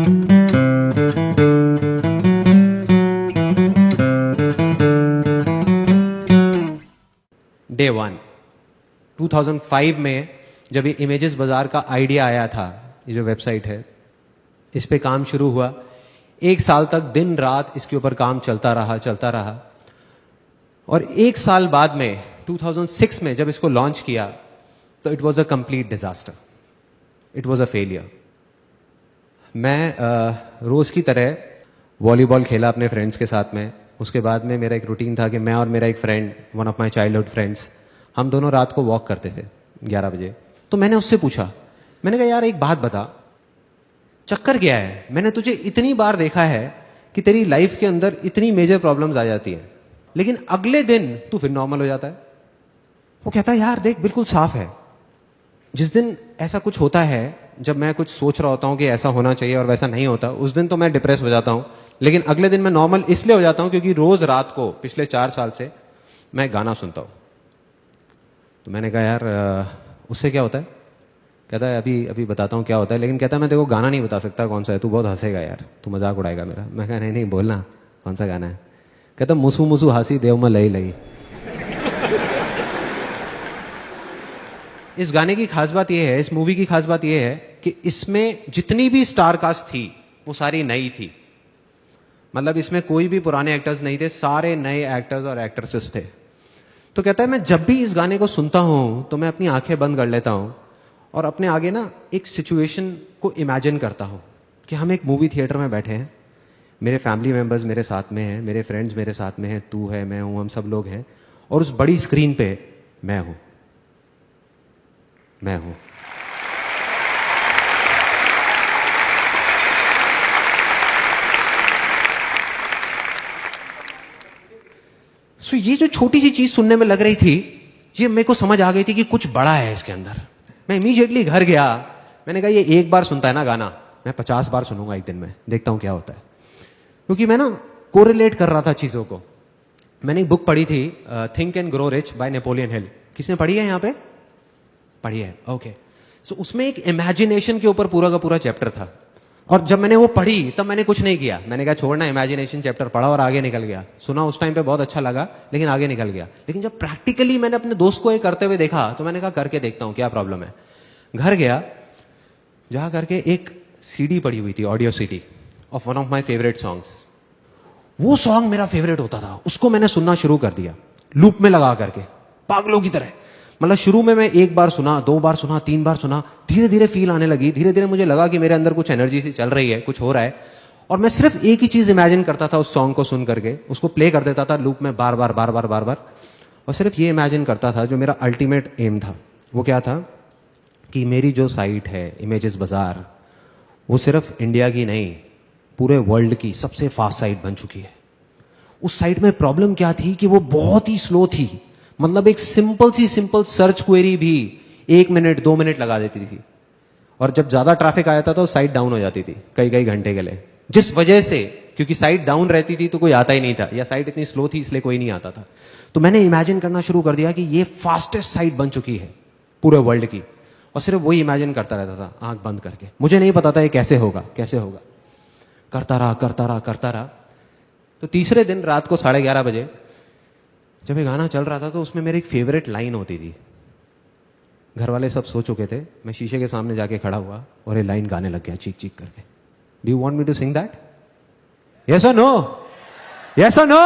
Day 1 2005 में जब ये इमेजेस बाजार का आइडिया आया था, ये जो वेबसाइट है, इस पे काम शुरू हुआ। 1 साल तक दिन रात इसके ऊपर काम चलता रहा। और 1 साल बाद में 2006 में जब इसको लॉन्च किया तो it was a complete disaster, it was a failure. मैं रोज की तरह वॉलीबॉल खेला अपने फ्रेंड्स के साथ में। उसके बाद में मेरा एक रूटीन था कि मैं और मेरा एक friend, one of my childhood friends, हम दोनों रात को वॉक करते थे 11 बजे। तो मैंने उससे पूछा, मैंने कहा यार एक बात बता, चक्कर क्या है? मैंने तुझे इतनी बार देखा है कि तेरी लाइफ के अंदर इतनी मेजर प्रॉब्लम्स आ जाती हैं, लेकिन अगले दिन तू फिर नॉर्मल हो जाता है। वो कहता है यार देख बिल्कुल साफ है, जिस दिन ऐसा कुछ होता है, जब मैं कुछ सोच रहा होता हूं कि ऐसा होना चाहिए और वैसा नहीं होता, उस दिन तो मैं डिप्रेस हो जाता हूं, लेकिन अगले दिन मैं नॉर्मल इसलिए हो जाता हूं क्योंकि रोज रात को पिछले 4 साल से मैं गाना सुनता हूं। तो मैंने कहा यार उससे क्या होता है? कहता है अभी अभी बताता हूँ क्या होता है, लेकिन कहता है मैं तेरे को गाना नहीं बता सकता कौन सा है, तू बहुत हंसेगा यार, तू मजाक उड़ाएगा मेरा। मैं कहा नहीं बोलना कौन सा गाना है। कहता मुसु मुसु हासी देव में लई लई। इस गाने की खास बात यह है, इस मूवी की खास बात यह है कि इसमें जितनी भी स्टार कास्ट थी वो सारी नई थी। मतलब इसमें कोई भी पुराने एक्टर्स नहीं थे, सारे नए एक्टर्स और एक्ट्रेसेस थे। तो कहता है मैं जब भी इस गाने को सुनता हूं तो मैं अपनी आंखें बंद कर लेता हूं और अपने आगे ना एक सिचुएशन को इमेजिन करता हूं कि हम एक मूवी थिएटर में बैठे हैं, मेरे फैमिली मेंबर्स मेरे साथ में हैं, मेरे फ्रेंड्स मेरे साथ में हैं, तू है, मैं हूं, हम सब लोग हैं, और उस बड़ी स्क्रीन पे मैं हूं। सो ये जो छोटी सी चीज सुनने में लग रही थी, ये मेरे को समझ आ गई थी कि कुछ बड़ा है इसके अंदर। मैं इमीडिएटली घर गया, मैंने कहा ये एक बार सुनता है ना गाना, मैं 50 बार सुनूंगा एक दिन में, देखता हूं क्या होता है। क्योंकि मैं ना कोरिलेट कर रहा था चीजों को। मैंने एक बुक पढ़ी थी, think and grow rich by Napoleon Hill. किसने पढ़ी है यहां पे? पढ़ी है, ओके। सो उसमें एक इमेजिनेशन के ऊपर पूरा का पूरा चैप्टर था, और जब मैंने वो पढ़ी तब मैंने कुछ नहीं किया। मैंने कहा छोड़ना, इमेजिनेशन चैप्टर पढ़ा और आगे निकल गया। सुना उस टाइम पे बहुत अच्छा लगा, लेकिन आगे निकल गया। लेकिन जब प्रैक्टिकली मैंने अपने दोस्त को ये करते हुए देखा तो मैंने कहा करके देखता हूं क्या प्रॉब्लम है। घर गया, जा करके एक सीडी पड़ी हुई थी, audio CD of one of my favourite songs. वो सॉन्ग मेरा फेवरेट होता था, उसको मैंने सुनना शुरू कर दिया लूप में लगा करके, पागलों की तरह। मतलब शुरू में मैं 1 बार सुना, 2 बार सुना, 3 बार सुना, धीरे धीरे फील आने लगी। धीरे धीरे मुझे लगा कि मेरे अंदर कुछ एनर्जी सी चल रही है, कुछ हो रहा है। और मैं सिर्फ एक ही चीज इमेजिन करता था उस सॉन्ग को सुन करके, उसको प्ले कर देता था लूप में बार बार बार बार बार बार, और सिर्फ ये इमेजिन करता था जो मेरा अल्टीमेट एम था। वो क्या था कि मेरी जो साइट है इमेजेस बाजार, वो सिर्फ इंडिया की नहीं, पूरे वर्ल्ड की सबसे फास्ट साइट बन चुकी है। उस साइट में प्रॉब्लम क्या थी कि वो बहुत ही स्लो थी। मतलब एक सिंपल सर्च क्वेरी भी 1 मिनट 2 मिनट लगा देती थी, और जब ज्यादा ट्रैफिक आया था तो साइट डाउन हो जाती थी कई कई घंटे के लिए। जिस वजह से, क्योंकि साइट डाउन रहती थी तो कोई आता ही नहीं था, या साइट इतनी स्लो थी इसलिए कोई नहीं आता था। तो मैंने इमेजिन करना शुरू कर दिया कि ये फास्टेस्ट साइट बन चुकी है पूरे वर्ल्ड की, और सिर्फ वही इमेजिन करता रहता था आंख बंद करके। मुझे नहीं पता था ये कैसे होगा कैसे होगा, करता रहा। तो तीसरे दिन रात को 11:30 बजे जब ये गाना चल रहा था, तो उसमें मेरी एक फेवरेट लाइन होती थी। घर वाले सब सो चुके थे, मैं शीशे के सामने जाके खड़ा हुआ और ये लाइन गाने लग गया चीख चीख करके। Do you want me to sing that? Yes और नो? यस और नो?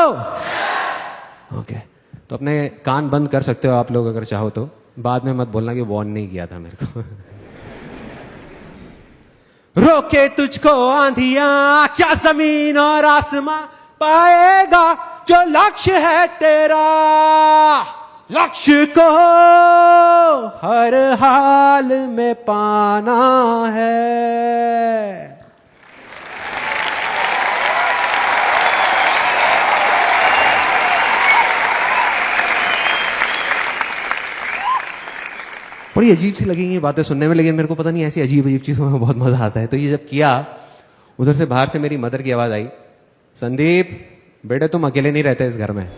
ओके। तो अपने कान बंद कर सकते हो आप लोग अगर चाहो तो, बाद में मत बोलना कि वॉर्न नहीं किया था मेरे को। रोके तुझको आंधियां क्या जमीन और आसमां, पाएगा जो लक्ष्य है तेरा। लक्ष्य को हर हाल में पाना है। बड़ी अजीब सी लगेंगी ये बातें सुनने में, लेकिन मेरे को पता नहीं ऐसी अजीब अजीब चीजों में बहुत मजा आता है। तो ये जब किया, उधर से बाहर से मेरी मदर की आवाज आई, संदीप बेटे तुम अकेले नहीं रहते इस घर में।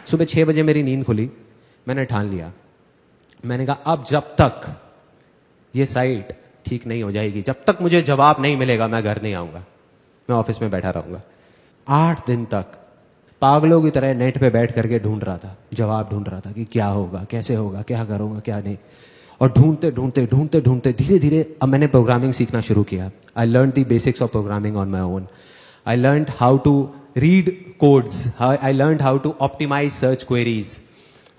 सुबह 6 बजे मेरी नींद खुली। मैंने ठान लिया, मैंने कहा अब जब तक ये साइट ठीक नहीं हो जाएगी, जब तक मुझे जवाब नहीं मिलेगा मैं घर नहीं आऊंगा, मैं ऑफिस में बैठा रहूंगा। 8 दिन तक पागलों की तरह नेट पे बैठ करके ढूंढ रहा था, जवाब ढूंढ रहा था कि क्या होगा, कैसे होगा, क्या करूंगा, क्या नहीं। और ढूंढते ढूंढते ढूंढते ढूंढते धीरे धीरे अब मैंने प्रोग्रामिंग सीखना शुरू किया। I learn the basics of programming on my own. I learn how to read codes, I learn how to optimize search queries.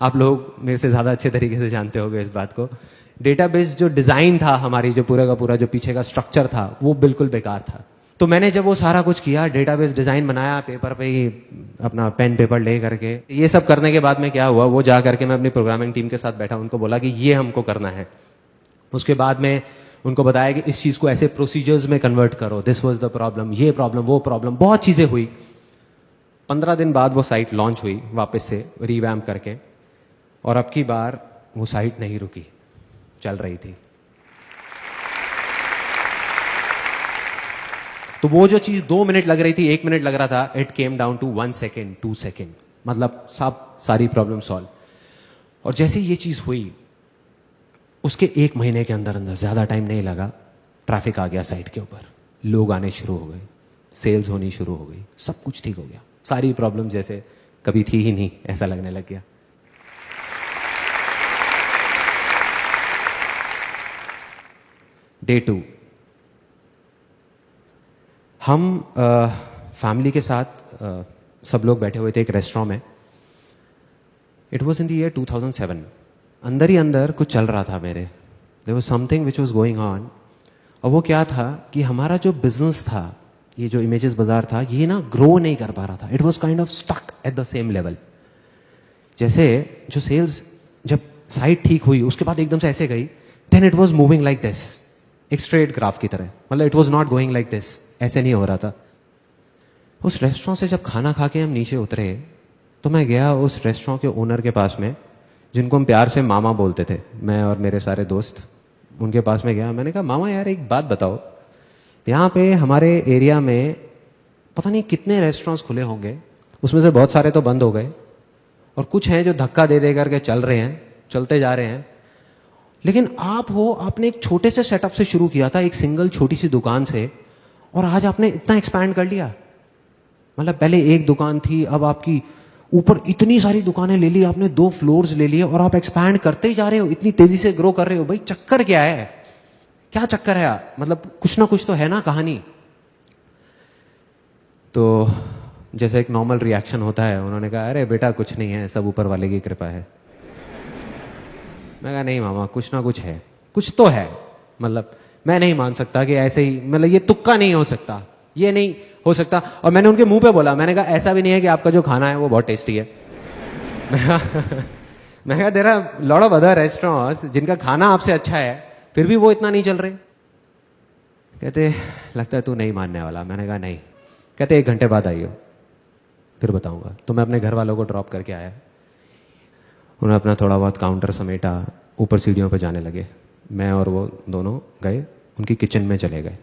आप लोग मेरे से ज़्यादा अच्छे तरीके से जानते होंगे इस बात को। डेटाबेस जो डिज़ाइन था हमारी, जो पूरा का पूरा जो पीछे का स्ट्रक्चर था, वो बिल्कुल बेकार था। तो मैंने जब वो सारा कुछ किया, डेटाबेस डिज़ाइन बनाया पेपर पे ही, अपना पेन पेपर ले करके, ये सब करने के बाद में क्या हुआ, वो जा करके मैं अपनी प्रोग्रामिंग टीम के साथ बैठा, उनको बोला कि ये हमको करना है। उसके बाद में उनको बताया कि इस चीज़ को ऐसे प्रोसीजर्स में कन्वर्ट करो, दिस वॉज द प्रॉब्लम, ये प्रॉब्लम, वो प्रॉब्लम, बहुत चीज़ें हुई। 15 दिन बाद वो साइट लॉन्च हुई वापस से रिवैम्प करके, और अब की बार वो साइट नहीं रुकी, चल रही थी। तो वो जो चीज 2 मिनट लग रही थी, 1 मिनट लग रहा था, it came down to 1 second, 2 second, मतलब सारी प्रॉब्लम सॉल्व। और जैसे ये चीज हुई, उसके 1 महीने के अंदर अंदर, ज्यादा टाइम नहीं लगा, ट्रैफिक आ गया साइट के ऊपर, लोग आने शुरू हो गए, सेल्स होनी शुरू हो गई, सब कुछ ठीक हो गया, सारी प्रॉब्लम जैसे कभी थी ही नहीं ऐसा लगने लग गया। डे 2, हम फैमिली के साथ सब लोग बैठे हुए थे एक रेस्टोरेंट में। It was in the year 2007। अंदर ही अंदर कुछ चल रहा था मेरे, there was something which was going on. और वो क्या था कि हमारा जो बिजनेस था, ये जो इमेजेस बाजार था, ये ना ग्रो नहीं कर पा रहा था। It was kind of stuck at the same level. जैसे जो सेल्स, जब साइट ठीक हुई उसके बाद एकदम से ऐसे गई, then it was moving like this, एक स्ट्रेट ग्राफ की तरह, मतलब it was not going like this, ऐसे नहीं हो रहा था। उस रेस्टोरेंट से जब खाना खा के हम नीचे उतरे, तो मैं गया उस रेस्टोरेंट के ओनर के पास में, जिनको हम प्यार से मामा बोलते थे, मैं और मेरे सारे दोस्त। उनके पास में गया, मैंने कहा मामा यार एक बात बताओ, यहाँ पे हमारे एरिया में पता नहीं कितने रेस्टोरेंट्स खुले होंगे, उसमें से बहुत सारे तो बंद हो गए, और कुछ हैं जो धक्का दे दे करके चल रहे हैं, चलते जा रहे हैं। लेकिन आप हो, आपने एक छोटे से सेटअप से शुरू किया था, एक सिंगल छोटी सी दुकान से, और आज आपने इतना एक्सपैंड कर लिया। मतलब पहले एक दुकान थी, अब आपकी ऊपर इतनी सारी दुकानें ले ली आपने, 2 फ्लोर्स ले लिए, और आप एक्सपैंड करते ही जा रहे हो, इतनी तेजी से ग्रो कर रहे हो। भाई चक्कर क्या है, क्या चक्कर है? मतलब कुछ ना कुछ तो है ना कहानी। तो जैसे एक नॉर्मल रिएक्शन होता है, उन्होंने कहा अरे बेटा कुछ नहीं है, सब ऊपर वाले की कृपा है। मैं कहा नहीं मामा, कुछ ना कुछ है, कुछ तो है। मतलब मैं नहीं मान सकता कि ऐसे ही, मतलब ये तुक्का नहीं हो सकता, ये नहीं हो सकता। और मैंने उनके मुंह पे बोला, मैंने कहा ऐसा भी नहीं है कि आपका जो खाना है वो बहुत टेस्टी है। मैं कहा there are lot of other restaurants जिनका खाना आपसे अच्छा है, फिर भी वो इतना नहीं चल रहे। कहते लगता है तू नहीं मानने वाला। मैंने कहा नहीं। कहते 1 घंटे बाद आइयो, फिर बताऊंगा। तो मैं अपने घर वालों को ड्रॉप करके आया, उन्होंने अपना थोड़ा बहुत काउंटर समेटा, ऊपर सीढ़ियों पर जाने लगे। मैं और वो दोनों गए, उनकी किचन में चले गए।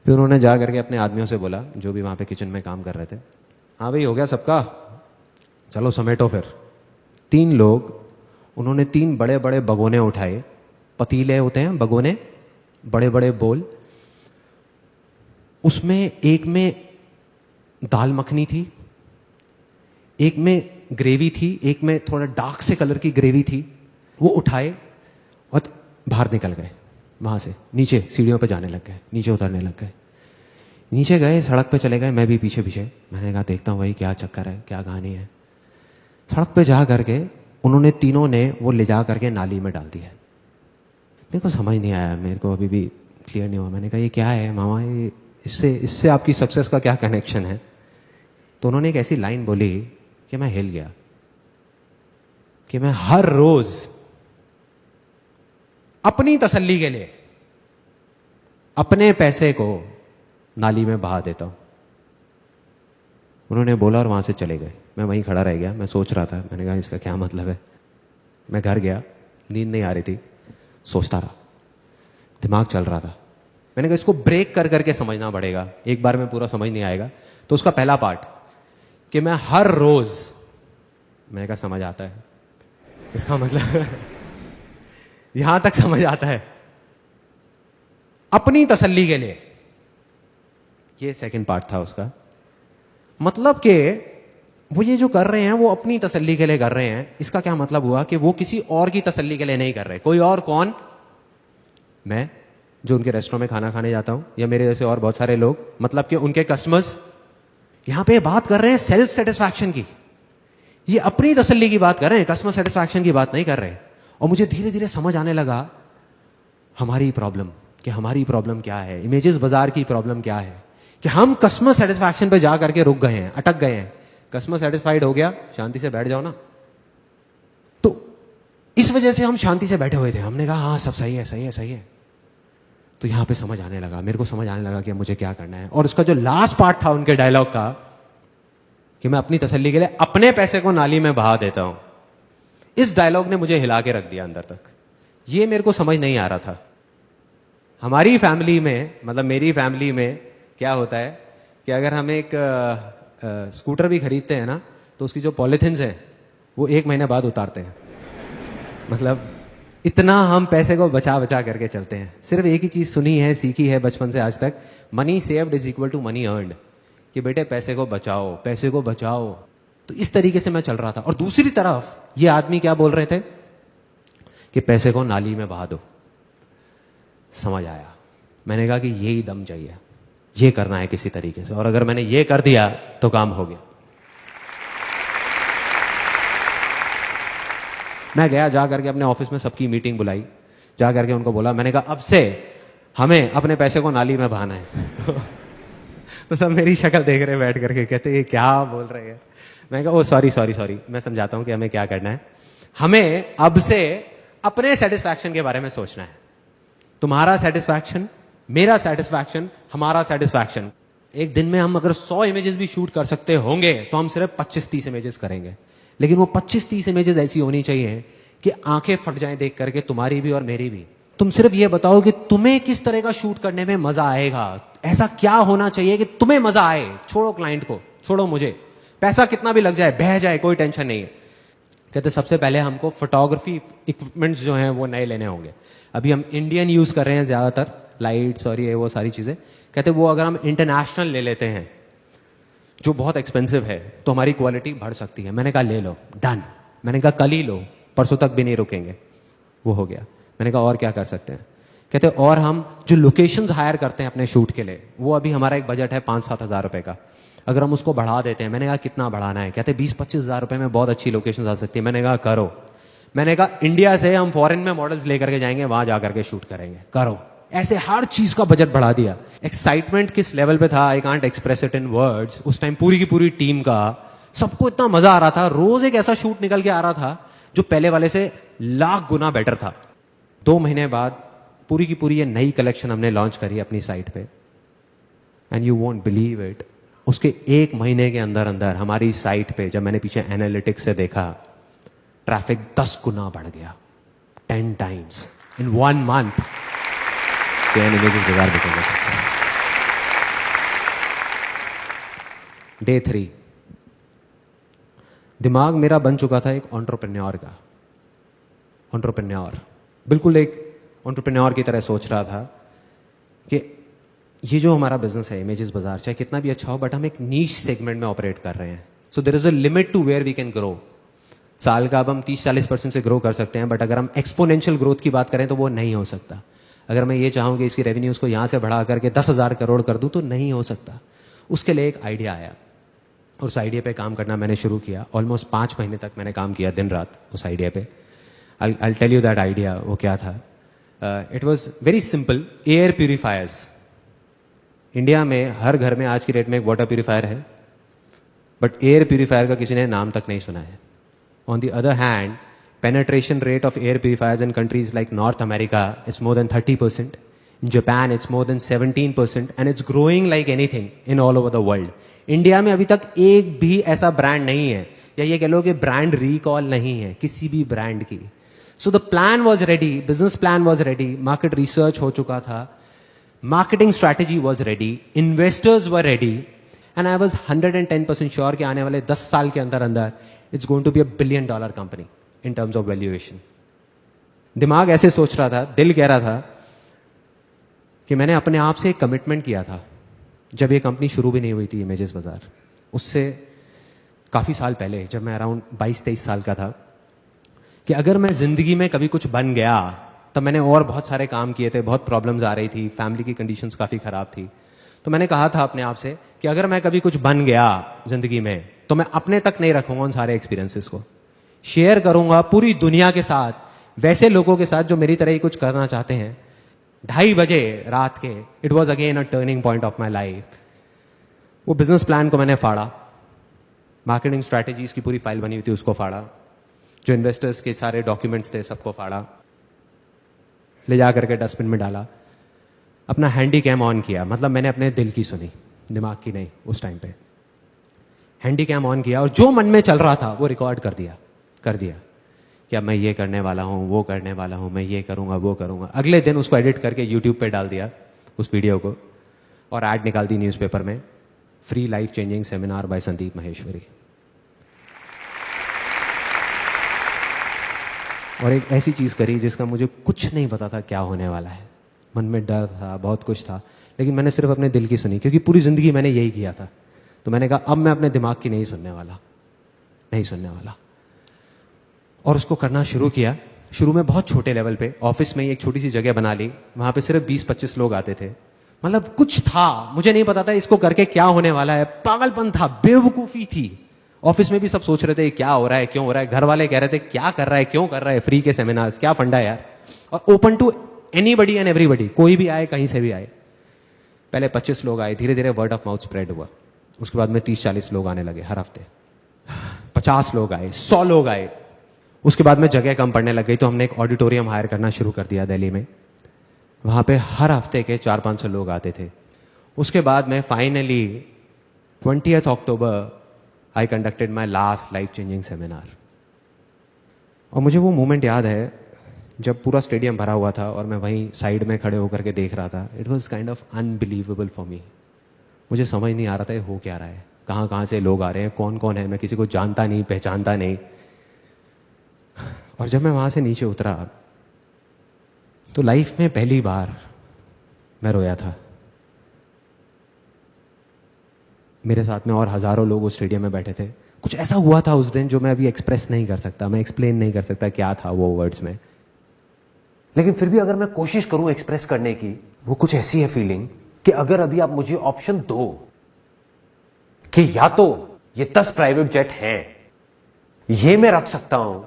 फिर उन्होंने जा करके अपने आदमियों से बोला, जो भी वहाँ पे किचन में काम कर रहे थे, हाँ भाई हो गया सबका, चलो समेटो। फिर 3 लोग, उन्होंने 3 बड़े बड़े भगोने उठाए, पतीले होते हैं भगोने, बड़े बड़े बोल। उसमें एक में दाल मखनी थी, एक में ग्रेवी थी, एक में थोड़ा डार्क से कलर की ग्रेवी थी। वो उठाए और बाहर निकल गए, वहां से नीचे सीढ़ियों पे जाने लग गए, नीचे उतरने लग गए। नीचे गए, सड़क पे चले गए, मैं भी पीछे पीछे। मैंने कहा देखता हूँ भाई क्या चक्कर है, क्या कहानी है। सड़क पे जा करके उन्होंने तीनों ने वो ले जा करके नाली में डाल दिया। मेरे को समझ नहीं आया, मेरे को अभी भी क्लियर नहीं हुआ। मैंने कहा ये क्या है मामा, ये इससे आपकी सक्सेस का क्या कनेक्शन है? तो उन्होंने एक ऐसी लाइन बोली कि मैं हिल गया, कि मैं हर रोज अपनी तसल्ली के लिए अपने पैसे को नाली में बहा देता हूं। उन्होंने बोला और वहां से चले गए। मैं वहीं खड़ा रह गया, मैं सोच रहा था। मैंने कहा इसका क्या मतलब है। मैं घर गया, नींद नहीं आ रही थी, सोचता रहा, दिमाग चल रहा था। मैंने कहा इसको ब्रेक कर करके समझना पड़ेगा, एक बार में पूरा समझ नहीं आएगा। तो उसका पहला पार्ट कि मैं हर रोज, मैंने कहा समझ आता है इसका मतलब यहां तक समझ आता है। अपनी तसल्ली के लिए, ये सेकंड पार्ट था उसका। मतलब कि वो ये जो कर रहे हैं वो अपनी तसल्ली के लिए कर रहे हैं। इसका क्या मतलब हुआ कि वो किसी और की तसल्ली के लिए नहीं कर रहे। कोई और कौन? मैं, जो उनके रेस्टोरेंट में खाना खाने जाता हूं, या मेरे जैसे और बहुत सारे लोग, मतलब कि उनके कस्टमर्स। यहां पे बात कर रहे हैं सेल्फ सेटिस्फैक्शन की, ये अपनी तसल्ली की बात कर रहे हैं, कस्टमर सेटिस्फैक्शन की बात नहीं कर रहे। और मुझे धीरे धीरे समझ आने लगा हमारी प्रॉब्लम, कि हमारी प्रॉब्लम क्या है, इमेजेस बाजार की प्रॉब्लम क्या है, कि हम कस्टमर सेटिस्फैक्शन पे जा करके रुक गए हैं, अटक गए हैं। कस्टमर सेटिस्फाइड हो गया, शांति से बैठ जाओ ना। तो इस वजह से हम शांति से बैठे हुए थे। हमने कहा हाँ सब सही है, सही है, सही है। तो यहां पे समझ आने लगा, मेरे को समझ आने लगा कि मुझे क्या करना है। और उसका जो लास्ट पार्ट था उनके डायलॉग का, कि मैं अपनी तसल्ली के लिए अपने पैसे को नाली में बहा देता हूं, इस डायलॉग ने मुझे हिला के रख दिया अंदर तक। ये मेरे को समझ नहीं आ रहा था। हमारी फैमिली में, मतलब मेरी फैमिली में क्या होता है कि अगर हम एक स्कूटर भी खरीदते हैं ना, तो उसकी जो पॉलिथिन्स हैं वो 1 महीने बाद उतारते हैं। मतलब इतना हम पैसे को बचा बचा करके चलते हैं। सिर्फ एक ही चीज सुनी है, सीखी है बचपन से आज तक, money saved is equal to money earned, कि बेटे पैसे को बचाओ, पैसे को बचाओ। तो इस तरीके से मैं चल रहा था। और दूसरी तरफ ये आदमी क्या बोल रहे थे कि पैसे को नाली में बहा दो। समझ आया। मैंने कहा कि यही दम चाहिए, ये करना है किसी तरीके से, और अगर मैंने ये कर दिया तो काम हो गया। मैं गया, जा करके अपने ऑफिस में सबकी मीटिंग बुलाई, जा करके उनको बोला, मैंने कहा अब से हमें अपने पैसे को नाली में बहाना है। तो सब मेरी शक्ल देख रहे बैठ करके, कहते ये क्या बोल रहे हैं। मैं कहा ओ सॉरी सॉरी सॉरी, मैं समझाता हूं कि हमें क्या करना है। हमें अब से अपने सेटिस्फैक्शन के बारे में सोचना है। तुम्हारा सेटिस्फैक्शन, मेरा सेटिस्फैक्शन, हमारा सेटिस्फैक्शन। एक दिन में हम अगर 100 इमेजेस भी शूट कर सकते होंगे तो हम सिर्फ 25-30 इमेजेस करेंगे। लेकिन वो 25-30 इमेजेस ऐसी होनी चाहिए कि आंखें फट जाएं देख करके, तुम्हारी भी और मेरी भी। तुम सिर्फ ये बताओ कि तुम्हें किस तरह का शूट करने में मजा आएगा, ऐसा क्या होना चाहिए कि तुम्हें मजा आए। छोड़ो क्लाइंट को, छोड़ो मुझे, पैसा कितना भी लग जाए, बह जाए, कोई टेंशन नहीं है। कहते सबसे पहले हमको फोटोग्राफी इक्विपमेंट्स जो हैं वो नए लेने होंगे। अभी हम इंडियन यूज कर रहे हैं ज्यादातर, लाइट्स और ये वो सारी चीजें। कहते वो अगर हम इंटरनेशनल ले लेते हैं जो बहुत एक्सपेंसिव है तो हमारी क्वालिटी बढ़ सकती है। मैंने कहा ले लो, डन। मैंने कहा कल ही लो, परसों तक भी नहीं रुकेंगे। वो हो गया। मैंने कहा और क्या कर सकते हैं। कहते और हम जो लोकेशंस हायर करते हैं अपने शूट के लिए, वो अभी हमारा एक बजट है 5-7 हज़ार रुपए का, अगर हम उसको बढ़ा देते हैं। मैंने कहा कितना बढ़ाना है। कहते 20-25 हज़ार रुपए में बहुत अच्छी लोकेशन आ सकती है। मैंने कहा करो। मैंने कहा इंडिया से हम फॉरेन में मॉडल्स लेकर के जाएंगे, वहां जाकर के शूट करेंगे, करो। ऐसे हर चीज का बजट बढ़ा दिया। एक्साइटमेंट किस लेवल पे था, I can't express it in words. उस टाइम पूरी की पूरी टीम का, सबको इतना मजा आ रहा था। रोज एक ऐसा शूट निकल के आ रहा था जो पहले वाले से लाख गुना बेटर था। 2 महीने बाद पूरी की पूरी ये नई कलेक्शन हमने लॉन्च करी अपनी साइट पे, and you won't believe it, उसके 1 महीने के अंदर अंदर हमारी साइट पे, जब मैंने पीछे एनालिटिक्स से देखा, ट्रैफिक 10 गुना बढ़ गया, 10 टाइम्स इन 1 मंथ। डे 3, दिमाग मेरा बन चुका था एक एंटरप्रेन्योर का। एंटरप्रेन्योर, बिल्कुल एक एंटरप्रेन्योर की तरह सोच रहा था कि ये जो हमारा बिजनेस है इमेजेस बाजार, चाहे कितना भी अच्छा हो, बट हम एक नीश सेगमेंट में ऑपरेट कर रहे हैं। So there is a limit to where we can grow. साल का अब हम 30-40% से ग्रो कर सकते हैं, बट अगर हम एक्सपोनेंशियल ग्रोथ की बात करें तो वो नहीं हो सकता। अगर मैं ये चाहूँ कि इसकी रेवेन्यूज को यहाँ से बढ़ा करके 10,000 करोड़ कर दूँ तो नहीं हो सकता। उसके लिए एक आइडिया आया, और उस आइडिया पे काम करना मैंने शुरू किया। ऑलमोस्ट 5 महीने तक मैंने काम किया दिन रात उस आइडिया पे। I'll tell you that idea, वो क्या था। It was very simple. Air purifiers, India में हर घर में आज की डेट में एक वाटर प्यूरिफायर है, बट एयर प्यूरिफायर का किसी ने नाम तक नहीं सुना है। On the other hand, penetration rate of air purifiers in countries like North America is more than 30%. In Japan, it's more than 17%, and it's growing like anything in all over the world. India में अभी तक एक भी ऐसा brand नहीं है, या ये कह लो कि ब्रांड रिकॉल नहीं है किसी भी ब्रांड की। So the plan was ready, business plan was ready, market research हो चुका था, marketing strategy was ready, investors were ready, and I was 110% sure कि आने वाले 10 साल के अंदर अंदर it's going to be $1 billion company in terms of valuation. दिमाग ऐसे सोच रहा था, दिल कह रहा था कि मैंने अपने आप से एक कमिटमेंट किया था जब ये कंपनी शुरू भी नहीं हुई थी, इमेजेस बाजार, उससे काफ़ी साल पहले, जब मैं अराउंड 22-23 साल का था, कि अगर मैं ज़िंदगी में कभी कुछ बन गया, तब मैंने और बहुत सारे काम किए थे, बहुत प्रॉब्लम्स आ रही थी, फैमिली की कंडीशंस काफ़ी ख़राब थी, तो मैंने कहा था अपने आप से कि अगर मैं कभी कुछ बन गया ज़िंदगी में, तो मैं अपने तक नहीं रखूंगा उन सारे एक्सपीरियंसेस को, शेयर करूंगा पूरी दुनिया के साथ, वैसे लोगों के साथ जो मेरी तरह ही कुछ करना चाहते हैं। 2:30 बजे रात के, it was again a turning point of my life. वो बिजनेस प्लान को मैंने फाड़ा, मार्केटिंग स्ट्रैटेजीज की पूरी फाइल बनी हुई थी उसको फाड़ा, जो इन्वेस्टर्स के सारे डॉक्यूमेंट्स थे सबको फाड़ा, ले जा करके डस्टबिन में डाला, अपना हैंडी कैम ऑन किया, मतलब मैंने अपने दिल की सुनी, दिमाग की नहीं। उस टाइम पे हैंडी कैम ऑन किया और जो मन में चल रहा था वो रिकॉर्ड कर दिया कि अब मैं ये करने वाला हूँ, वो करने वाला हूँ, मैं ये करूँगा, वो करूँगा। अगले दिन उसको एडिट करके यूट्यूब पे डाल दिया उस वीडियो को, और ऐड निकाल दी न्यूज़पेपर में, free life changing seminar by Sandeep Maheshwari. और एक ऐसी चीज़ करी जिसका मुझे कुछ नहीं पता था क्या होने वाला है, मन में डर था, बहुत कुछ था, लेकिन मैंने सिर्फ अपने दिल की सुनी, क्योंकि पूरी ज़िंदगी मैंने यही किया था। तो मैंने कहा अब मैं अपने दिमाग की नहीं सुनने वाला, और उसको करना शुरू किया। शुरू में बहुत छोटे लेवल पे, ऑफिस में ही एक छोटी सी जगह बना ली, वहां पे सिर्फ 20-25 लोग आते थे, मतलब कुछ था, मुझे नहीं पता था इसको करके क्या होने वाला है, पागलपन था, बेवकूफ़ी थी। ऑफिस में भी सब सोच रहे थे क्या हो रहा है, क्यों हो रहा है, घर वाले कह रहे थे क्या कर रहा है, क्यों कर रहा है, फ्री के सेमिनार्स, क्या फंडा है यार, और open to anybody and everybody, कोई भी आए, कहीं से भी आए। पहले 25 लोग आए, धीरे धीरे वर्ड ऑफ माउथ स्प्रेड हुआ, उसके बाद में 30-40 लोग आने लगे हर हफ्ते, 50 लोग आए, 100 लोग आए। उसके बाद में जगह कम पड़ने लग गई, तो हमने एक ऑडिटोरियम हायर करना शुरू कर दिया दिल्ली में, वहां पे हर हफ्ते के 400-500 लोग आते थे। उसके बाद में finally 20th October I conducted my last life changing seminar. और मुझे वो मोमेंट याद है जब पूरा स्टेडियम भरा हुआ था और मैं वहीं साइड में खड़े होकर के देख रहा था। It was kind of unbelievable for me. मुझे समझ नहीं आ रहा था ये हो क्या रहा है, कहाँ कहाँ से लोग आ रहे हैं, कौन कौन है, मैं किसी को जानता नहीं, पहचानता नहीं। और जब मैं वहां से नीचे उतरा तो लाइफ में पहली बार मैं रोया था। मेरे साथ में और हजारों लोग उस स्टेडियम में बैठे थे। कुछ ऐसा हुआ था उस दिन जो मैं अभी एक्सप्रेस नहीं कर सकता, मैं एक्सप्लेन नहीं कर सकता क्या था वो वर्ड्स में। लेकिन फिर भी अगर मैं कोशिश करूं एक्सप्रेस करने की, वो कुछ ऐसी है फीलिंग कि अगर अभी आप मुझे ऑप्शन दो कि या तो ये 10 प्राइवेट जेट हैं, ये मैं रख सकता हूं,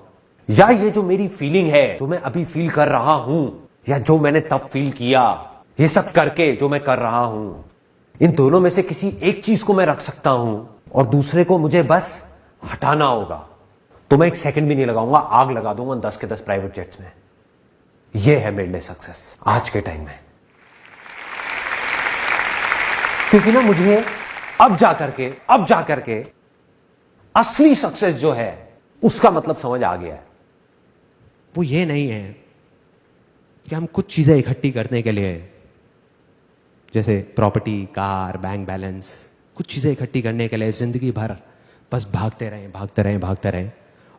या ये जो मेरी फीलिंग है, जो मैं अभी फील कर रहा हूं, या जो मैंने तब फील किया, ये सब करके जो मैं कर रहा हूं, इन दोनों में से किसी एक चीज को मैं रख सकता हूं और दूसरे को मुझे बस हटाना होगा, तो मैं एक सेकंड भी नहीं लगाऊंगा, आग लगा दूंगा 10 के 10 प्राइवेट जेट्स में। यह है मेरे लिए सक्सेस आज के टाइम में। क्योंकि ना मुझे अब जाकर के असली सक्सेस जो है उसका मतलब समझ आ गया है। वो ये नहीं है कि हम कुछ चीजें इकट्ठी करने के लिए, जैसे प्रॉपर्टी, कार, बैंक बैलेंस, कुछ चीजें इकट्ठी करने के लिए जिंदगी भर बस भागते रहें,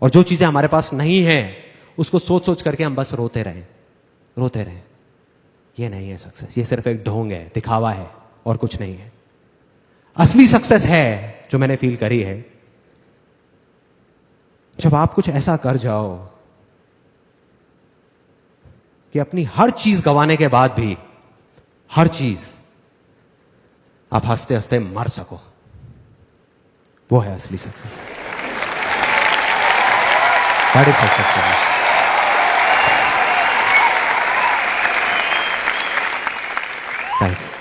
और जो चीजें हमारे पास नहीं है उसको सोच सोच करके हम बस रोते रहें। ये नहीं है सक्सेस, ये सिर्फ एक ढोंग है, दिखावा है और कुछ नहीं है। असली सक्सेस है जो मैंने फील करी है, जब आप कुछ ऐसा कर जाओ कि अपनी हर चीज गंवाने के बाद भी, हर चीज, आप हंसते हंसते मर सको, वो है असली success. That is success for me. Thanks.